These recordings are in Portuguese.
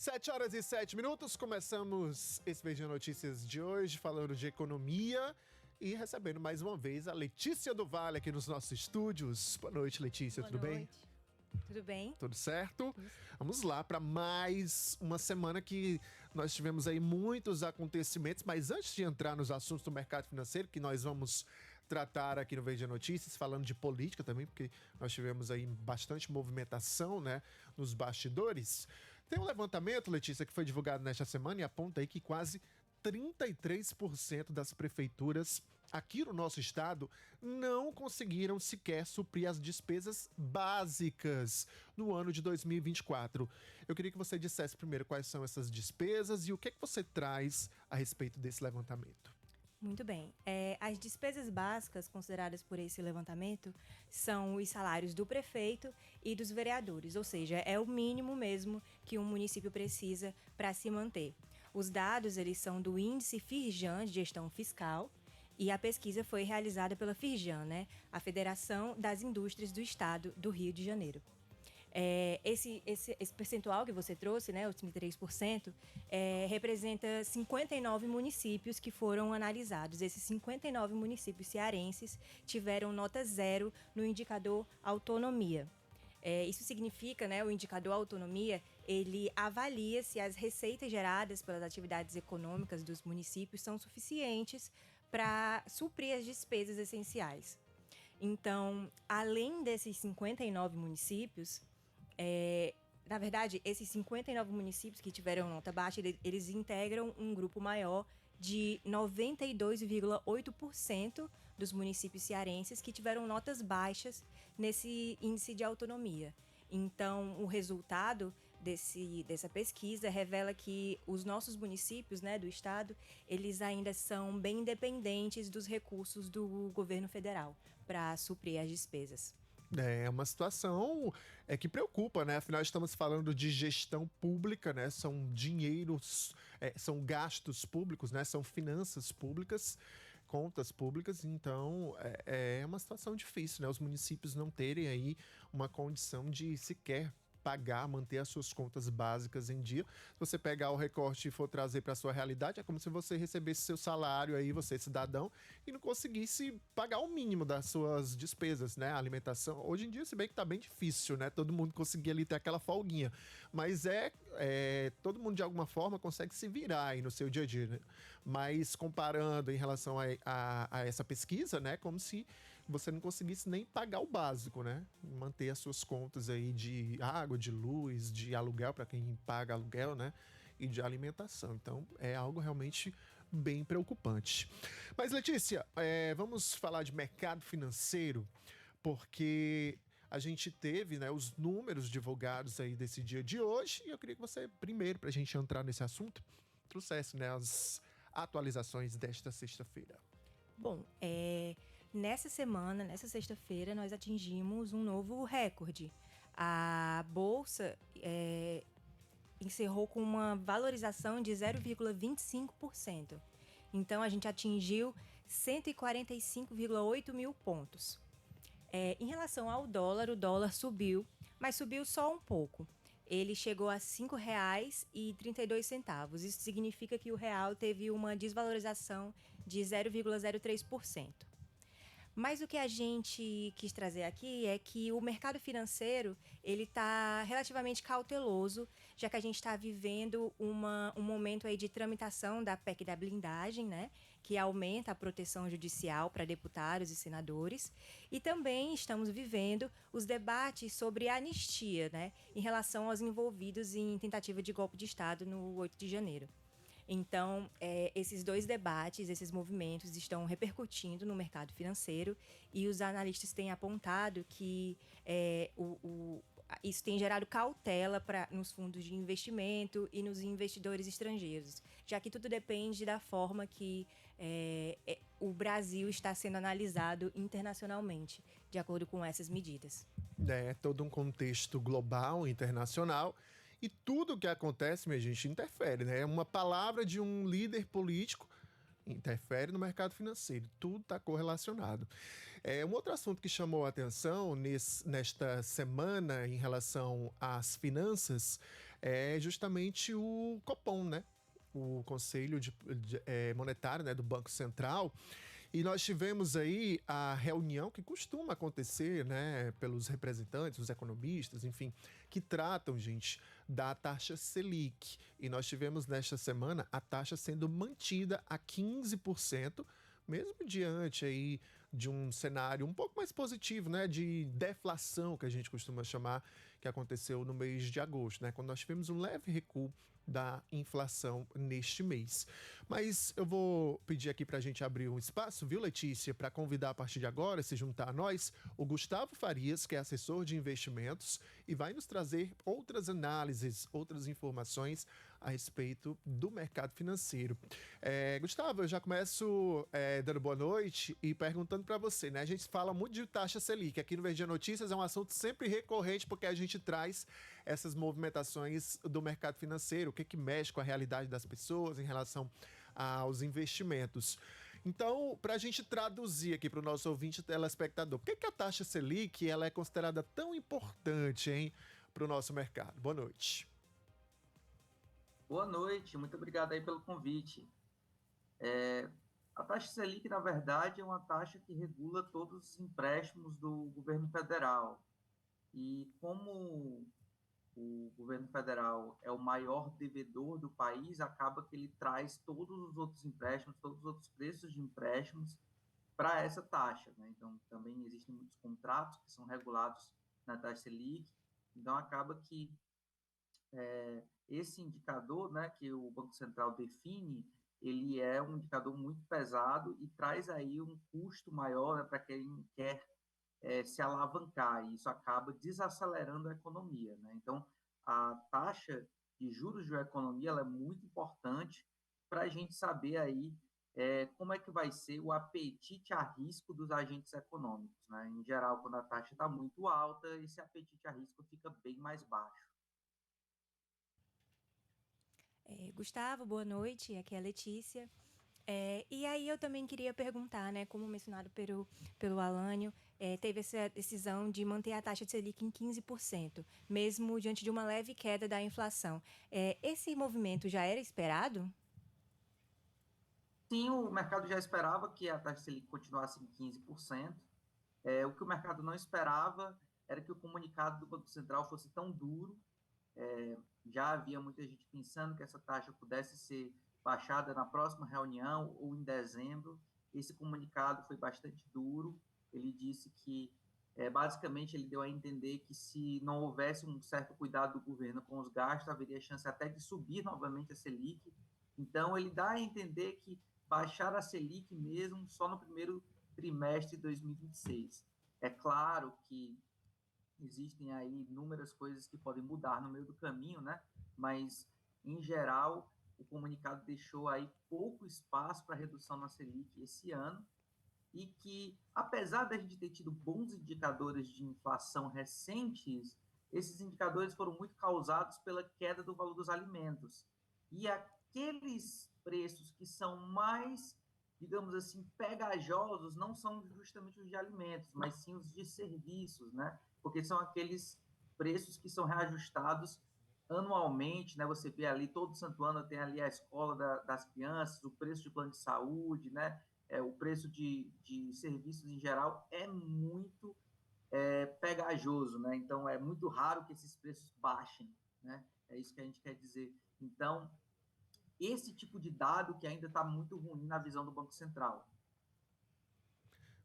7h07, começamos esse Vídeo Notícias de hoje falando de economia e recebendo mais uma vez a Letícia do Vale aqui nos nossos estúdios. Boa noite, Letícia, tudo bem? Tudo bem? Tudo certo? Vamos lá para mais uma semana que nós tivemos aí muitos acontecimentos, mas antes de entrar nos assuntos do mercado financeiro, que nós vamos tratar aqui no Vídeo Notícias, falando de política também, porque nós tivemos aí bastante movimentação, né, nos bastidores. Tem um levantamento, Letícia, que foi divulgado nesta semana e aponta aí que quase 33% das prefeituras aqui no nosso estado não conseguiram sequer suprir as despesas básicas no ano de 2024. Eu queria que você dissesse primeiro quais são essas despesas e o que é que você traz a respeito desse levantamento. Muito bem. As despesas básicas consideradas por esse levantamento são os salários do prefeito e dos vereadores, ou seja, é o mínimo mesmo que um município precisa para se manter. Os dados, eles são do índice Firjan de gestão fiscal, e a pesquisa foi realizada pela Firjan, né, a Federação das Indústrias do Estado do Rio de Janeiro. Esse percentual que você trouxe, né, os 33%, representa 59 municípios que foram analisados. Esses 59 municípios cearenses tiveram nota 0 no indicador autonomia. Isso significa, né, o indicador autonomia, ele avalia se as receitas geradas pelas atividades econômicas dos municípios são suficientes para suprir as despesas essenciais. Então, além desses 59 municípios, na verdade, esses 59 municípios que tiveram nota baixa, eles integram um grupo maior de 92,8% dos municípios cearenses que tiveram notas baixas nesse índice de autonomia. Então, o resultado dessa pesquisa revela que os nossos municípios, né, do estado, eles ainda são bem dependentes dos recursos do governo federal para suprir as despesas. É uma situação que preocupa, né? Afinal, estamos falando de gestão pública, né? São dinheiros, são gastos públicos, né? São finanças públicas, contas públicas. Então, é uma situação difícil, né? Os municípios não terem aí uma condição de sequer pagar, manter as suas contas básicas em dia. Se você pegar o recorte e for trazer para a sua realidade, é como se você recebesse seu salário aí, você cidadão, e não conseguisse pagar o mínimo das suas despesas, né? A alimentação. Hoje em dia, se bem que tá bem difícil, né? Todo mundo conseguir ali ter aquela folguinha. Mas todo mundo de alguma forma consegue se virar aí no seu dia a dia, né? Mas comparando em relação a essa pesquisa, né? Como se você não conseguisse nem pagar o básico, né? Manter as suas contas aí de água, de luz, de aluguel para quem paga aluguel, né? E de alimentação. Então, é algo realmente bem preocupante. Mas, Letícia, vamos falar de mercado financeiro, porque a gente teve, né, os números divulgados aí desse dia de hoje, e eu queria que você, primeiro, para a gente entrar nesse assunto, trouxesse, né, as atualizações desta sexta-feira. Bom, nessa sexta-feira, nós atingimos um novo recorde. A Bolsa encerrou com uma valorização de 0,25%. Então, a gente atingiu 145,8 mil pontos. Em relação ao dólar, o dólar subiu, mas subiu só um pouco. Ele chegou a R$ 5,32. Isso significa que o real teve uma desvalorização de 0,03%. Mas o que a gente quis trazer aqui é que o mercado financeiro ele está relativamente cauteloso, já que a gente está vivendo um momento aí de tramitação da PEC da blindagem, né, que aumenta a proteção judicial para deputados e senadores, e também estamos vivendo os debates sobre a anistia, né, em relação aos envolvidos em tentativa de golpe de Estado no 8 de janeiro. Então, esses dois debates, esses movimentos estão repercutindo no mercado financeiro e os analistas têm apontado que isso tem gerado cautela nos fundos de investimento e nos investidores estrangeiros, já que tudo depende da forma que o Brasil está sendo analisado internacionalmente, de acordo com essas medidas. É todo um contexto global, internacional. E tudo que acontece, minha gente, interfere, né? Uma palavra de um líder político interfere no mercado financeiro. Tudo está correlacionado. Um outro assunto que chamou a atenção nesta semana em relação às finanças é justamente o Copom, né? O Conselho Monetário, né, do Banco Central. E nós tivemos aí a reunião que costuma acontecer, né, pelos representantes, os economistas, enfim, que tratam, gente, da taxa Selic. E nós tivemos nesta semana a taxa sendo mantida a 15%, mesmo diante aí de um cenário um pouco mais positivo, né, de deflação, que a gente costuma chamar, que aconteceu no mês de agosto, né, quando nós tivemos um leve recuo da inflação neste mês. Mas eu vou pedir aqui para a gente abrir um espaço, viu, Letícia, para convidar a partir de agora, se juntar a nós, o Gustavo Farias, que é assessor de investimentos, e vai nos trazer outras análises, outras informações a respeito do mercado financeiro. Gustavo, eu já começo dando boa noite e perguntando para você, né? A gente fala muito de taxa Selic. Aqui no Verdinha Notícias é um assunto sempre recorrente porque a gente traz essas movimentações do mercado financeiro, o que mexe com a realidade das pessoas em relação aos investimentos. Então, para a gente traduzir aqui para o nosso ouvinte telespectador, por que a taxa Selic ela é considerada tão importante, hein, para o nosso mercado? Boa noite. Boa noite, muito obrigado aí pelo convite. A taxa Selic, na verdade, é uma taxa que regula todos os empréstimos do governo federal. E como o governo federal é o maior devedor do país, acaba que ele traz todos os outros empréstimos, todos os outros preços de empréstimos para essa taxa, né? Então, também existem muitos contratos que são regulados na taxa Selic. Então, acaba que esse indicador, né, que o Banco Central define, ele é um indicador muito pesado e traz aí um custo maior, né, para quem quer se alavancar, e isso acaba desacelerando a economia, né? Então, a taxa de juros de uma economia ela é muito importante para a gente saber aí como é que vai ser o apetite a risco dos agentes econômicos, né? Em geral, quando a taxa está muito alta, esse apetite a risco fica bem mais baixo. Gustavo, boa noite. Aqui é a Letícia. E aí eu também queria perguntar, né, como mencionado pelo Alânio, teve essa decisão de manter a taxa de Selic em 15%, mesmo diante de uma leve queda da inflação. Esse movimento já era esperado? Sim, o mercado já esperava que a taxa Selic continuasse em 15%. O que o mercado não esperava era que o comunicado do Banco Central fosse tão duro. Já havia muita gente pensando que essa taxa pudesse ser baixada na próxima reunião ou em dezembro. Esse comunicado foi bastante duro. Ele disse que, basicamente, ele deu a entender que se não houvesse um certo cuidado do governo com os gastos, haveria chance até de subir novamente a Selic. Então, ele dá a entender que baixar a Selic mesmo só no primeiro trimestre de 2026. É claro que existem aí inúmeras coisas que podem mudar no meio do caminho, né? Mas, em geral, o comunicado deixou aí pouco espaço para redução na Selic esse ano e que, apesar da gente ter tido bons indicadores de inflação recentes, esses indicadores foram muito causados pela queda do valor dos alimentos. E aqueles preços que são mais, digamos assim, pegajosos não são justamente os de alimentos, mas sim os de serviços, né? Porque são aqueles preços que são reajustados anualmente, né? Você vê ali, todo santo ano tem ali a escola das crianças, o preço de plano de saúde, né? O preço de serviços em geral é muito pegajoso, né? Então, é muito raro que esses preços baixem, né? É isso que a gente quer dizer. Então, esse tipo de dado que ainda está muito ruim na visão do Banco Central.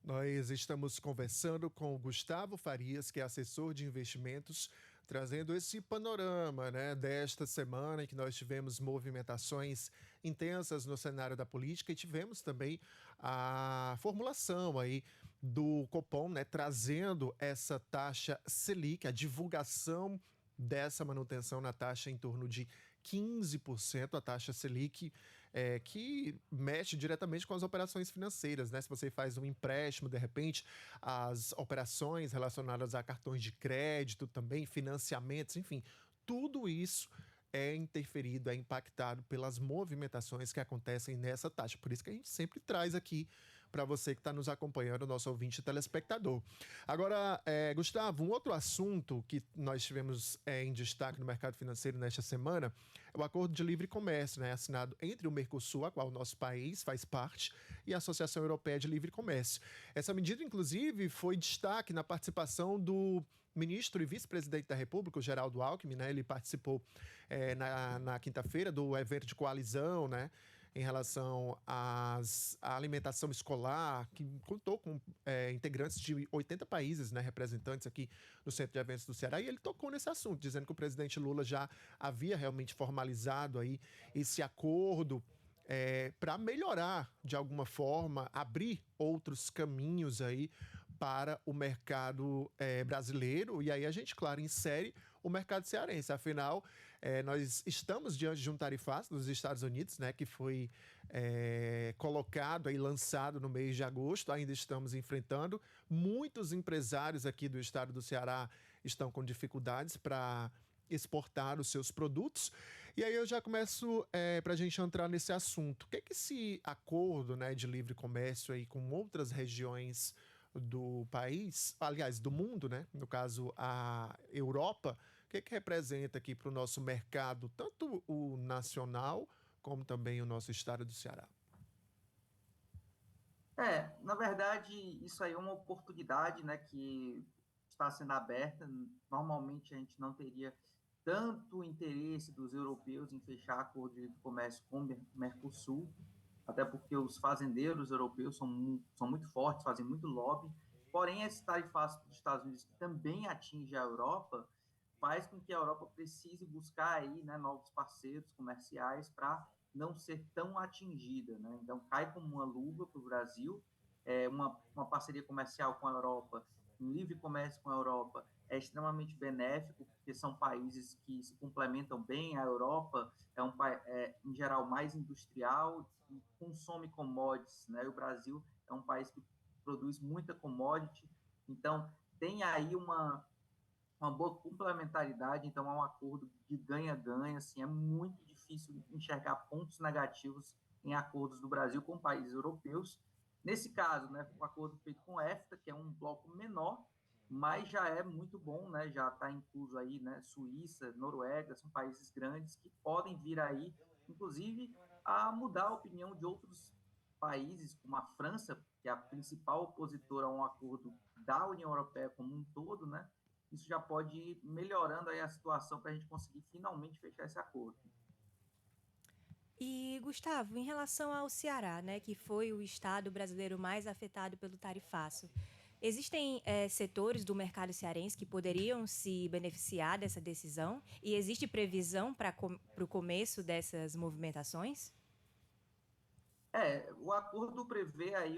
Nós estamos conversando com o Gustavo Farias, que é assessor de investimentos, trazendo esse panorama, né, desta semana em que nós tivemos movimentações intensas no cenário da política e tivemos também a formulação aí do Copom, né, trazendo essa taxa Selic, a divulgação dessa manutenção na taxa em torno de 15%, a taxa Selic, que mexe diretamente com as operações financeiras, né? Se você faz um empréstimo, de repente, as operações relacionadas a cartões de crédito também, financiamentos, enfim, tudo isso é interferido, é impactado pelas movimentações que acontecem nessa taxa. Por isso que a gente sempre traz aqui para você que está nos acompanhando, nosso ouvinte e telespectador. Agora, Gustavo, um outro assunto que nós tivemos em destaque no mercado financeiro nesta semana é o Acordo de Livre Comércio, né, assinado entre o Mercosul, a qual o nosso país faz parte, e a Associação Europeia de Livre Comércio. Essa medida, inclusive, foi destaque na participação do ministro e vice-presidente da República, o Geraldo Alckmin, né? Ele participou na quinta-feira do evento de coalizão, né? Em relação à alimentação escolar, que contou com integrantes de 80 países, né, representantes aqui no Centro de Eventos do Ceará, e ele tocou nesse assunto, dizendo que o presidente Lula já havia realmente formalizado aí esse acordo para melhorar, de alguma forma, abrir outros caminhos aí para o mercado brasileiro, e aí a gente, claro, insere o mercado cearense. Afinal, nós estamos diante de um tarifaço dos Estados Unidos, né, que foi colocado e lançado no mês de agosto, ainda estamos enfrentando. Muitos empresários aqui do estado do Ceará estão com dificuldades para exportar os seus produtos. E aí eu já começo para a gente entrar nesse assunto. O que é que esse acordo, né, de livre comércio aí com outras regiões do país, aliás, do mundo, né? No caso, a Europa, o que representa aqui para o nosso mercado, tanto o nacional, como também o nosso estado do Ceará? Na verdade, isso aí é uma oportunidade, né, que está sendo aberta. Normalmente a gente não teria tanto interesse dos europeus em fechar acordo de livre comércio com o Mercosul, até porque os fazendeiros europeus são muito fortes, fazem muito lobby. Porém, esse tarifaço dos Estados Unidos, que também atinge a Europa, faz com que a Europa precise buscar aí, né, novos parceiros comerciais para não ser tão atingida, né? Então, cai como uma luva para o Brasil, uma parceria comercial com a Europa, um livre comércio com a Europa, é extremamente benéfico, porque são países que se complementam bem. A Europa em geral, mais industrial e consome commodities, né? O Brasil é um país que produz muita commodity, então tem aí uma boa complementaridade. Então é um acordo de ganha-ganha, assim, é muito difícil enxergar pontos negativos em acordos do Brasil com países europeus. Nesse caso, né, um acordo feito com o EFTA, que é um bloco menor, mas já é muito bom, né? Já está incluso aí, né? Suíça, Noruega, são países grandes que podem vir aí, inclusive, a mudar a opinião de outros países, como a França, que é a principal opositora a um acordo da União Europeia como um todo, né? Isso já pode ir melhorando aí a situação para a gente conseguir finalmente fechar esse acordo. E, Gustavo, em relação ao Ceará, né, que foi o estado brasileiro mais afetado pelo tarifaço, existem setores do mercado cearense que poderiam se beneficiar dessa decisão? E existe previsão para o começo dessas movimentações? O acordo prevê aí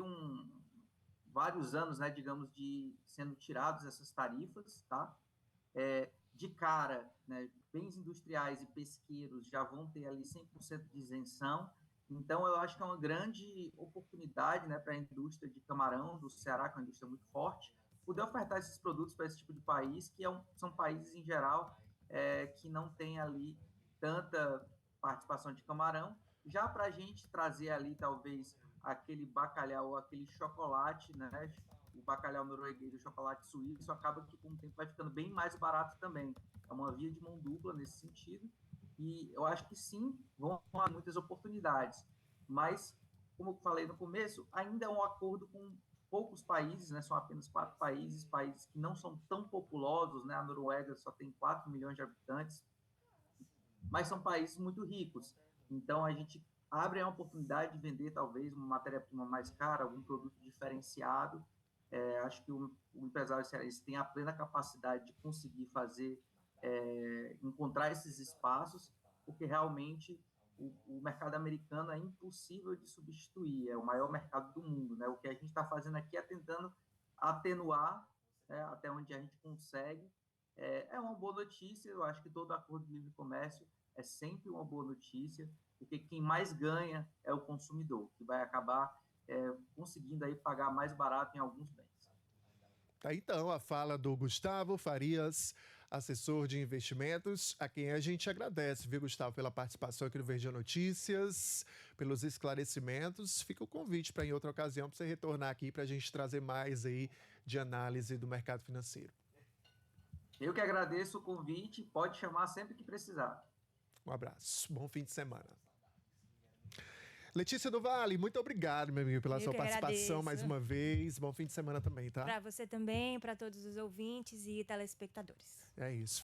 vários anos, né, digamos, de sendo tirados essas tarifas, tá? De cara, né, bens industriais e pesqueiros já vão ter ali 100% de isenção. Então, eu acho que é uma grande oportunidade, né, para a indústria de camarão do Ceará, que é uma indústria muito forte, poder ofertar esses produtos para esse tipo de país, que são países, em geral, que não têm ali tanta participação de camarão. Já para a gente trazer ali, talvez, aquele bacalhau, aquele chocolate, né, o bacalhau norueguês e o chocolate suíço, acaba que com o tempo vai ficando bem mais barato também. É uma via de mão dupla nesse sentido, e eu acho que sim, vão haver muitas oportunidades, mas, como eu falei no começo, ainda é um acordo com poucos países, né? São apenas 4 países que não são tão populosos, né? A Noruega só tem 4 milhões de habitantes, mas são países muito ricos. Então, a gente abre a oportunidade de vender, talvez, uma matéria-prima mais cara, algum produto diferenciado. Acho que o empresário cearense tem a plena capacidade de conseguir fazer, encontrar esses espaços, porque realmente o mercado americano é impossível de substituir, é o maior mercado do mundo, né? O que a gente está fazendo aqui é tentando atenuar, né, até onde a gente consegue. É uma boa notícia. Eu acho que todo acordo de livre comércio é sempre uma boa notícia, porque quem mais ganha é o consumidor, que vai acabar conseguindo aí pagar mais barato em alguns bens. Tá, então, a fala do Gustavo Farias, assessor de investimentos, a quem a gente agradece, viu, Gustavo, pela participação aqui no Verdinha Notícias, pelos esclarecimentos. Fica o convite para em outra ocasião para você retornar aqui para a gente trazer mais aí de análise do mercado financeiro. Eu que agradeço o convite, pode chamar sempre que precisar. Um abraço, bom fim de semana. Letícia do Vale, muito obrigado, meu amigo, pela sua participação mais uma vez. Bom fim de semana também, tá? Para você também, para todos os ouvintes e telespectadores. É isso.